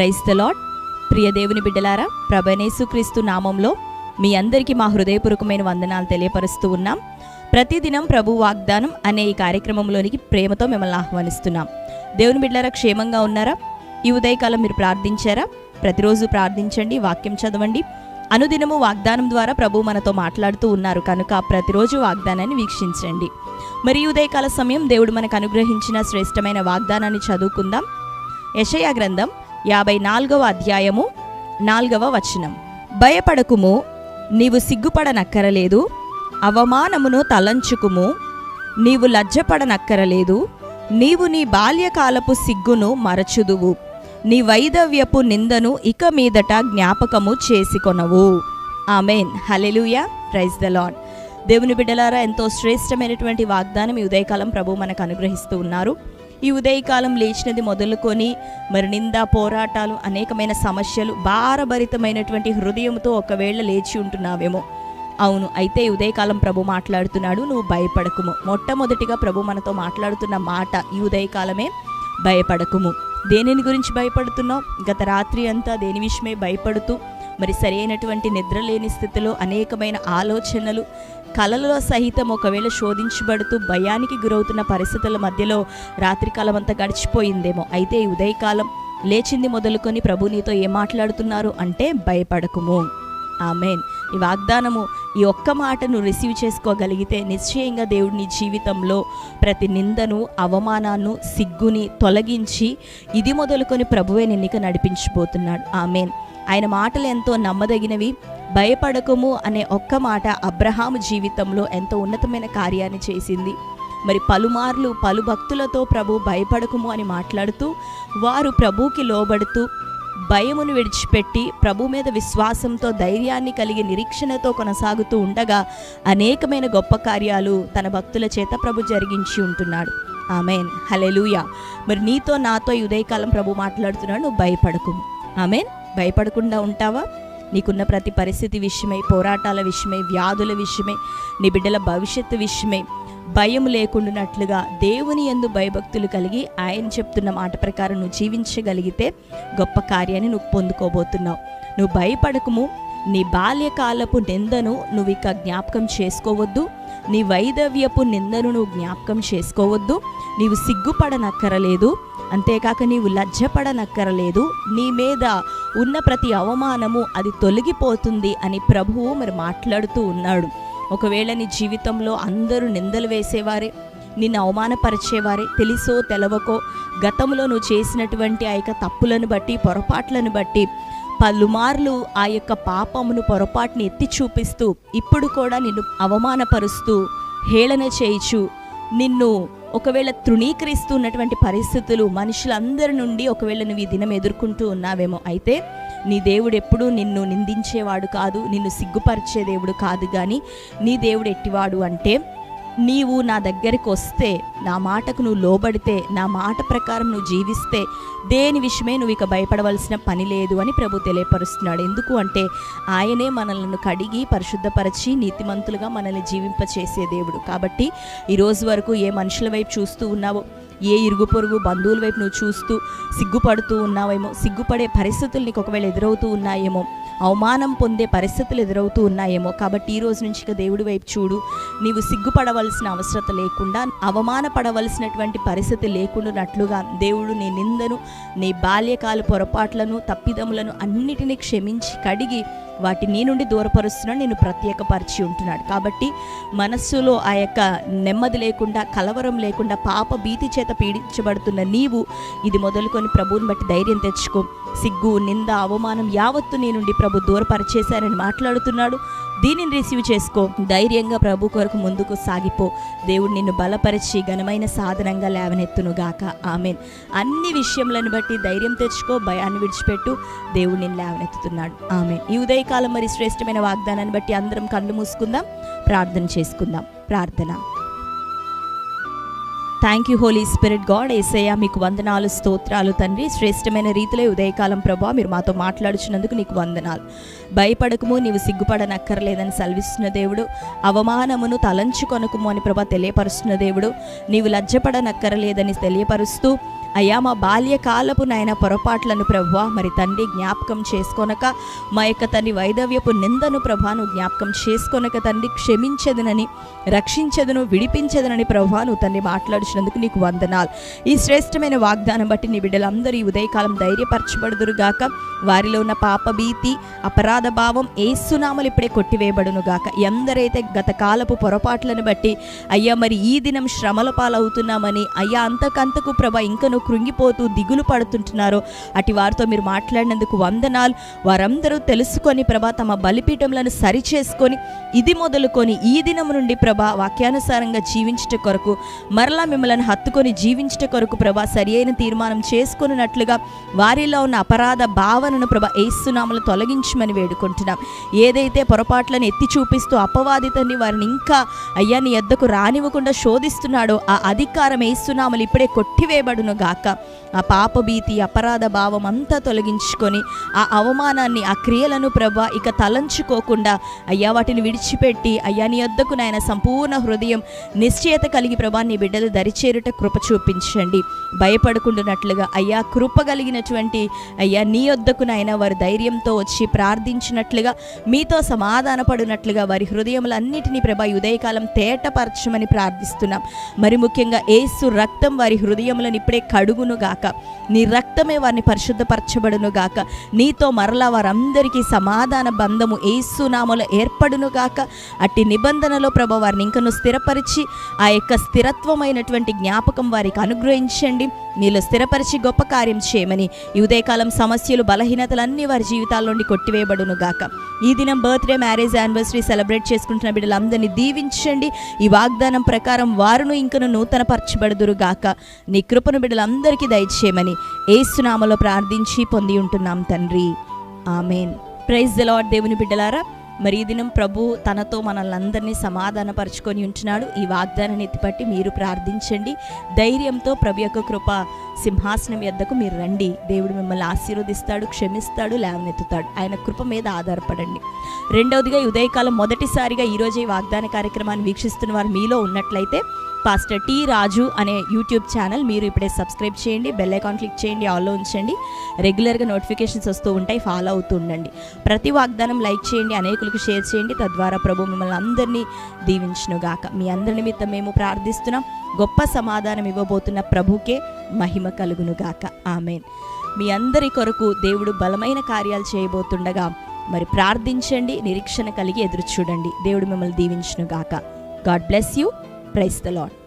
Praise the lord. ప్రియ దేవుని బిడ్డలారా, ప్రభువైన యేసుక్రీస్తు నామంలో మీ అందరికీ మా హృదయపూర్వకమైన వందనాలు తెలియపరుస్తూ ఉన్నాం. ప్రతిదినం ప్రభు వాగ్దానం అనే ఈ కార్యక్రమంలోనికి ప్రేమతో మిమ్మల్ని ఆహ్వానిస్తున్నాం. దేవుని బిడ్డలారా, క్షేమంగా ఉన్నారా? ఈ ఉదయకాలం మీరు ప్రార్థించారా? ప్రతిరోజు ప్రార్థించండి, వాక్యం చదవండి. అనుదినము వాగ్దానం ద్వారా ప్రభు మనతో మాట్లాడుతూ ఉన్నారు కనుక ప్రతిరోజు వాగ్దానాన్ని వీక్షించండి. మరి ఈ ఉదయకాల సమయం దేవుడు మనకు అనుగ్రహించిన శ్రేష్టమైన వాగ్దానాన్ని చదువుకుందాం. యెషయా గ్రంథం 54వ అధ్యాయము 4వ వచనం. భయపడకుము, నీవు సిగ్గుపడనక్కరలేదు, అవమానమును తలంచుకుము, నీవు లజ్జపడనక్కరలేదు. నీవు నీ బాల్యకాలపు సిగ్గును మరచుదువు, నీ వైధవ్యపు నిందను ఇక మీదట జ్ఞాపకము చేసుకొనవు. Amen. Hallelujah. Praise the lord. దేవుని బిడ్డలారా, ఎంతో శ్రేష్టమైనటువంటి వాగ్దానం ఈ ఉదయకాలం ప్రభు మనకు అనుగ్రహిస్తూ ఉన్నారు. ఈ ఉదయకాలం లేచినది మొదలుకొని మరి నింద, పోరాటాలు, అనేకమైన సమస్యలు, భారభరితమైనటువంటి హృదయంతో ఒకవేళ లేచి ఉంటున్నావేమో. అవును, అయితే ఈ ఉదయకాలం ప్రభు మాట్లాడుతున్నాడు, నువ్వు భయపడకుము. మొట్టమొదటిగా ప్రభు మనతో మాట్లాడుతున్న మాట ఈ ఉదయకాలమే, భయపడకుము. దేనిని గురించి భయపడుతున్నావు? గత రాత్రి అంతా దేని విషయమే భయపడుతూ మరి సరైనటువంటి నిద్రలేని స్థితిలో అనేకమైన ఆలోచనలు, కలలలో సహితం ఒకవేళ శోధించబడుతూ భయానికి గురవుతున్న పరిస్థితుల మధ్యలో రాత్రికాలం అంతా గడిచిపోయిందేమో. అయితే ఈ ఉదయకాలం లేచింది మొదలుకొని ప్రభు నీతో ఏం మాట్లాడుతున్నారు అంటే, భయపడకుము. ఆమెన్. ఈ వాగ్దానము, ఈ ఒక్క మాటను రిసీవ్ చేసుకోగలిగితే నిశ్చయంగా దేవుడు నీ జీవితంలో ప్రతి నిందను, అవమానాన్ని, సిగ్గుని తొలగించి ఇది మొదలుకొని ప్రభువే నిన్నిక నడిపించబోతున్నాడు. ఆమెన్. ఆయన మాటలు ఎంతో నమ్మదగినవి. భయపడకము అనే ఒక్క మాట అబ్రహాము జీవితంలో ఎంతో ఉన్నతమైన కార్యాన్ని చేసింది. మరి పలుమార్లు పలు భక్తులతో ప్రభు భయపడకము అని మాట్లాడుతూ వారు ప్రభువుకి లోబడుతూ భయమును విడిచిపెట్టి ప్రభు మీద విశ్వాసంతో, ధైర్యాన్ని కలిగి నిరీక్షణతో కొనసాగుతూ ఉండగా అనేకమైన గొప్ప కార్యాలు తన భక్తుల చేత ప్రభు జరిగించి ఉంటున్నాడు. ఆమెన్. హల్లెలూయా. మరి నీతో నాతో ఈ ఉదయకాలం ప్రభు మాట్లాడుతున్నాడు, నువ్వు భయపడకుము. ఆమెన్. భయపడకుండా ఉంటావా? నీకున్న ప్రతి పరిస్థితి విషయమై, పోరాటాల విషయమై, వ్యాధుల విషయమై, నీ బిడ్డల భవిష్యత్తు విషయమై భయం లేకుండానట్లుగా దేవుని యందు భయభక్తులు కలిగి ఆయన చెప్తున్న మాట ప్రకారం నువ్వు జీవించగలిగితే గొప్ప కార్యాన్ని నువ్వు పొందుకోబోతున్నావు. నువ్వు భయపడకుము, నీ బాల్యకాలపు నిందను నువ్వు ఇక జ్ఞాపకం చేసుకోవద్దు, నీ వైధవ్యపు నిందను నువ్వు జ్ఞాపకం చేసుకోవద్దు, నీవు సిగ్గుపడనక్కరలేదు, అంతేకాక నీవు లజ్జపడనక్కరలేదు, నీ మీద ఉన్న ప్రతి అవమానము అది తొలగిపోతుంది అని ప్రభువు మరి మాట్లాడుతూ ఉన్నాడు. ఒకవేళ నీ జీవితంలో అందరూ నిందలు వేసేవారే, నిన్ను అవమానపరిచేవారే, తెలుసో తెలవకో గతంలో నువ్వు చేసినటువంటి ఆ యొక్క తప్పులను బట్టి, పొరపాట్లను బట్టి పలుమార్లు ఆ యొక్క పాపమును, పొరపాటుని ఎత్తి చూపిస్తూ ఇప్పుడు కూడా నిన్ను అవమానపరుస్తూ హేళన చేయిచు నిన్ను ఒకవేళ తృణీకరిస్తున్నటువంటి పరిస్థితులు మనుషులందరి నుండి ఒకవేళ నువ్వు ఈ దినం ఎదుర్కొంటూ ఉన్నావేమో. అయితే నీ దేవుడు ఎప్పుడూ నిన్ను నిందించేవాడు కాదు, నిన్ను సిగ్గుపరిచే దేవుడు కాదు. కానీ నీ దేవుడు ఎట్టివాడు అంటే, నీవు నా దగ్గరికి వస్తే, నా మాటకు నువ్వు లోబడితే, నా మాట ప్రకారం నువ్వు జీవిస్తే దేని విషయమే నువ్వు ఇక భయపడవలసిన పని లేదు అని ప్రభు తెలియపరుస్తున్నాడు. ఎందుకు అంటే ఆయనే మనల్ని కడిగి పరిశుద్ధపరిచి నీతిమంతులుగా మనల్ని జీవింపచేసే దేవుడు. కాబట్టి ఈరోజు వరకు ఏ మనుషుల వైపు చూస్తూ ఉన్నావో, ఏ ఇరుగు పొరుగు బంధువుల వైపు నువ్వు చూస్తూ సిగ్గుపడుతూ ఉన్నావేమో, సిగ్గుపడే పరిస్థితులు నీకు ఒకవేళ ఎదురవుతూ ఉన్నాయేమో, అవమానం పొందే పరిస్థితులు ఎదురవుతూ ఉన్నాయేమో. కాబట్టి ఈ రోజు నుంచి ఇక దేవుడి వైపు చూడు. నీవు సిగ్గుపడవలసిన అవసరం లేకుండా, అవమానపడవలసినటువంటి పరిస్థితి లేకుండానట్లుగా దేవుడు నీ నిందను, నీ బాల్యకాల పొరపాట్లను, తప్పిదములను అన్నిటినీ క్షమించి కడిగి వాటి నీ నుండి దూరపరుస్తున్నాడు, నేను ప్రత్యేకపరిచి ఉంటున్నాడు. కాబట్టి మనస్సులో ఆ యొక్క నెమ్మది లేకుండా, కలవరం లేకుండా, పాప భీతి చేత పీడించబడుతున్న నీవు ఇది మొదలుకొని ప్రభువుని బట్టి ధైర్యం తెచ్చుకో. సిగ్గు, నింద, అవమానం యావత్తు నీ నుండి ప్రభు దూరపరిచేశారని మాట్లాడుతున్నాడు. దీనిని రిసీవ్ చేసుకో, ధైర్యంగా ప్రభు కొరకు ముందుకు సాగిపో. దేవుడు నిన్ను బలపరిచి ఘనమైన సాధనంగా లేవనెత్తునుగాక. ఆమెన్. అన్ని విషయములను బట్టి ధైర్యం తెచ్చుకో, భయాన్ని విడిచిపెట్టు, దేవుడు నిన్ను లేవనెత్తుతున్నాడు. ఆమెన్. ఈ ఉదయకాలం మరి శ్రేష్టమైన వాగ్దానాన్ని బట్టి అందరం కళ్ళు మూసుకుందాం, ప్రార్థన చేసుకుందాం. ప్రార్థన. Thank you holy spirit God. యేసయ్యా మీకు వందనాలు, స్తోత్రాలు తండ్రి. శ్రేష్టమైన రీతిలో ఉదయకాలం ప్రభా మీరు మాతో మాట్లాడుచున్నందుకు నీకు వందనాలు. భయపడకము, నీవు సిగ్గుపడనక్కర్లేదని సెలవిస్తున్న దేవుడు. అవమానమును తలంచుకొనకము అని ప్రభా తెలియపరుస్తున్న దేవుడు. నీవు లజ్జపడనక్కరలేదని తెలియపరుస్తూ అయ్యా మా బాల్యకాలపు నాయన పొరపాట్లను ప్రభువా మరి తండ్రి జ్ఞాపకం చేసుకొనక, మా యొక్క తండ్రి వైదవ్యపు నిందను ప్రభాను జ్ఞాపకం చేసుకొనక తండ్రి క్షమించదునని, రక్షించదును, విడిపించదునని ప్రభువాను తండ్రి మాట్లాడుచున్నందుకు నీకు వందనాలు. ఈ శ్రేష్టమైన వాగ్దానం బట్టి నీ బిడ్డలందరూ ఈ ఉదయకాలం ధైర్యపరచబడుదురుగాక. వారిలో ఉన్న పాప భీతి, అపరాధ భావం యేసునామములో ఇప్పుడే కొట్టివేయబడునుగాక. ఎందరైతే గత కాలపు పొరపాట్లను బట్టి అయ్యా మరి ఈ దినం శ్రమల పాలవుతున్నామని అయ్యా అంతకంతకు ప్రభా ఇంకను కృంగిపోతూ దిగులు పడుతుంటున్నారో అటు వారితో మీరు మాట్లాడినందుకు వందనాలు. వారందరూ తెలుసుకొని ప్రభా తమ బలిపీఠములను సరిచేసుకొని ఇది మొదలుకొని ఈ దినం నుండి ప్రభా వాక్యానుసారంగా జీవించుట కొరకు, మరలా మిమ్మల్ని హత్తుకొని జీవించుట కొరకు ప్రభా సరి అయిన తీర్మానం చేసుకున్నట్లుగా వారిలో ఉన్న అపరాధ భావనను ప్రభా యేసునామములో తొలగించమని వేడుకుంటున్నాం. ఏదైతే పొరపాట్లను ఎత్తి చూపిస్తూ అపవాదితని వారిని ఇంకా అయ్యా నీ యొద్దకు రానివ్వకుండా శోధిస్తున్నాడో ఆ అధికారం యేసునామములో ఇప్పుడే కొట్టివేయబడును గాక. ఆ పాప భీతి, అపరాధ భావం అంతా తొలగించుకొని ఆ అవమానాన్ని, ఆ క్రియలను ప్రభా ఇక తలంచుకోకుండా అయ్యా వాటిని విడిచిపెట్టి అయ్యా నీ యొద్దకు నాయన సంపూర్ణ హృదయం నిశ్చయత కలిగి ప్రభా నీ బిడ్డలు దరిచేరుట కృప చూపించండి. భయపడుకుంటున్నట్లుగా అయ్యా కృప కలిగినటువంటి అయ్యా నీ యొద్దకు నాయన వారి ధైర్యంతో వచ్చి ప్రార్థించినట్లుగా, మీతో సమాధాన పడినట్లుగా వారి హృదయములన్నిటినీ ప్రభా ఉదయకాలం తేటపరచమని ప్రార్థిస్తున్నాం. మరి ముఖ్యంగా యేసు రక్తం వారి హృదయములను ఇప్పుడే కడుగును గాక. నీ రక్తమే వారిని పరిశుద్ధపరచబడును గాక. నీతో మరలా వారందరికీ సమాధాన బంధము యేసు నామములో ఏర్పడును గాక. అట్టి నిబంధనలో ప్రభా వారిని ఇంకను స్థిరపరిచి ఆ యొక్క స్థిరత్వమైనటువంటి జ్ఞాపకం వారికి అనుగ్రహించండి. నీలో స్థిరపరిచి గొప్ప కార్యం చేయమని ఈ ఉదయకాలం సమస్యలు, బలహీనతలన్నీ వారి జీవితాల నుండి కొట్టివేయబడును గాక. ఈ దినం బర్త్డే, మ్యారేజ్, యానివర్సరీ సెలబ్రేట్ చేసుకుంటున్న బిడ్డలందరినీ దీవించండి. ఈ వాగ్దానం ప్రకారం వారును ఇంకను నూతన పరచబడుదురు గాక. నీ కృపను బిడ్డలందరికీ దయచేయమని యేసు నామములో ప్రార్థించి పొంది ఉంటున్నాం తండ్రి, ఆమేన్. Praise the lord. దేవుని బిడ్డలారా, మరి ఈ దినం ప్రభు తనతో మనల్ని అందరినీ సమాధానపరుచుకొని ఉంటున్నాడు. ఈ వాగ్దానాన్ని ఎత్తిపట్టి మీరు ప్రార్థించండి. ధైర్యంతో ప్రభు యొక్క కృప సింహాసనం యొద్దకు మీరు రండి. దేవుడు మిమ్మల్ని ఆశీర్వదిస్తాడు, క్షమిస్తాడు, లేవనెత్తుతాడు. ఆయన కృప మీద ఆధారపడండి. రెండవదిగా ఈ ఉదయకాలం మొదటిసారిగా ఈరోజు ఈ వాగ్దాన కార్యక్రమాన్ని వీక్షిస్తున్న వారు మీలో ఉన్నట్లయితే పాస్టర్ టి రాజు అనే యూట్యూబ్ ఛానల్ మీరు ఇప్పుడే సబ్స్క్రైబ్ చేయండి. బెల్ ఐకాన్ క్లిక్ చేయండి, ఆల్లో ఉంచండి. రెగ్యులర్గా నోటిఫికేషన్స్ వస్తూ ఉంటాయి, ఫాలో అవుతూ ఉండండి. ప్రతి వాగ్దానం లైక్ చేయండి, అనేకులకు షేర్ చేయండి. తద్వారా ప్రభు మిమ్మల్ని అందరినీ దీవించునుగాక. మీ అందరి నిమిత్తం మేము ప్రార్థిస్తున్నాం. గొప్ప సమాధానం ఇవ్వబోతున్న ప్రభుకే మహిమ కలుగునుగాక. ఆమేన్. మీ అందరి కొరకు దేవుడు బలమైన కార్యాలు చేయబోతుండగా మరి ప్రార్థించండి, నిరీక్షణ కలిగి ఎదురు చూడండి. దేవుడు మిమ్మల్ని దీవించునుగాక. God bless you. Praise the lord.